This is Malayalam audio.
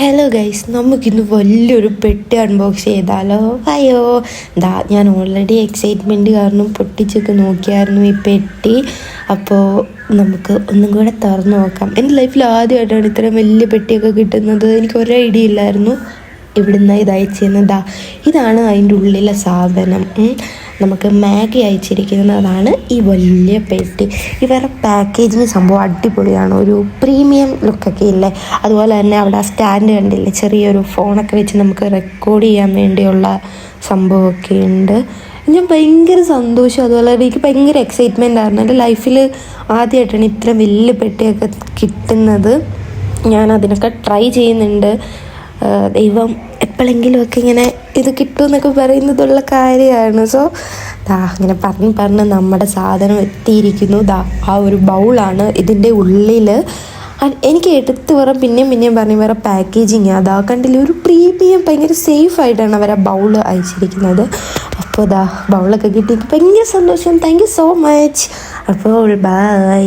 ഹലോ ഗൈസ്, നമുക്കിന്ന് വലിയൊരു പെട്ടി അൺബോക്സ് ചെയ്താലോ? അയ്യോ ഞാൻ ഓൾറെഡി എക്സൈറ്റ്മെൻറ്റ് കാരണം പൊട്ടിച്ചൊക്കെ നോക്കിയായിരുന്നു ഈ പെട്ടി. അപ്പോൾ നമുക്ക് ഒന്നും കൂടെ തുറന്നു നോക്കാം. എൻ്റെ ലൈഫിൽ ആദ്യമായിട്ടാണ് ഇത്രയും വലിയ പെട്ടിയൊക്കെ കിട്ടുന്നത്. എനിക്ക് ഒരു ഐഡിയ ഇല്ലായിരുന്നു. ഇവിടുന്ന് ഇത് അയച്ചിരുന്നതാ. ഇതാണ് അതിൻ്റെ ഉള്ളിലെ സാധനം. നമുക്ക് മാഗി അയച്ചിരിക്കുന്നതാണ് ഈ വലിയ പെട്ടി. ഇവരുടെ പാക്കേജിങ് സംഭവം അടിപൊളിയാണ്. ഒരു പ്രീമിയം ലുക്കൊക്കെ ഇല്ലേ. അതുപോലെ തന്നെ അവിടെ ആ സ്റ്റാൻഡ് കണ്ടില്ലേ, ചെറിയൊരു ഫോണൊക്കെ വെച്ച് നമുക്ക് റെക്കോർഡ് ചെയ്യാൻ വേണ്ടിയുള്ള സംഭവമൊക്കെ ഉണ്ട്. ഞാൻ ഭയങ്കര സന്തോഷം, അതുപോലെ എനിക്ക് ഭയങ്കര എക്സൈറ്റ്മെൻ്റ് ആയിരുന്നു. എൻ്റെ ലൈഫിൽ ആദ്യമായിട്ടാണ് ഇത്ര വലിയ പെട്ടിയൊക്കെ കിട്ടുന്നത്. ഞാൻ അതിനൊക്കെ ട്രൈ ചെയ്യുന്നുണ്ട്. ദൈവം എപ്പോഴെങ്കിലുമൊക്കെ ഇങ്ങനെ ഇത് കിട്ടുമെന്നൊക്കെ പറയുന്നതുള്ള കാര്യമാണ്. സോ ഇങ്ങനെ പറഞ്ഞ് നമ്മുടെ സാധനം എത്തിയിരിക്കുന്നു. ആ ഒരു ബൗളാണ് ഇതിൻ്റെ ഉള്ളിൽ. എനിക്ക് എടുത്ത് പിന്നെയും പറഞ്ഞ് വേറെ പാക്കേജിങ് കണ്ടില്ലേ, ഒരു പ്രീമിയം ഭയങ്കര സേഫായിട്ടാണ് അവർ ആ ബൗള് അയച്ചിരിക്കുന്നത്. അപ്പോൾ ബൗളൊക്കെ കിട്ടി, ഭയങ്കര സന്തോഷം. Thank you so much. അപ്പോൾ ബൈ.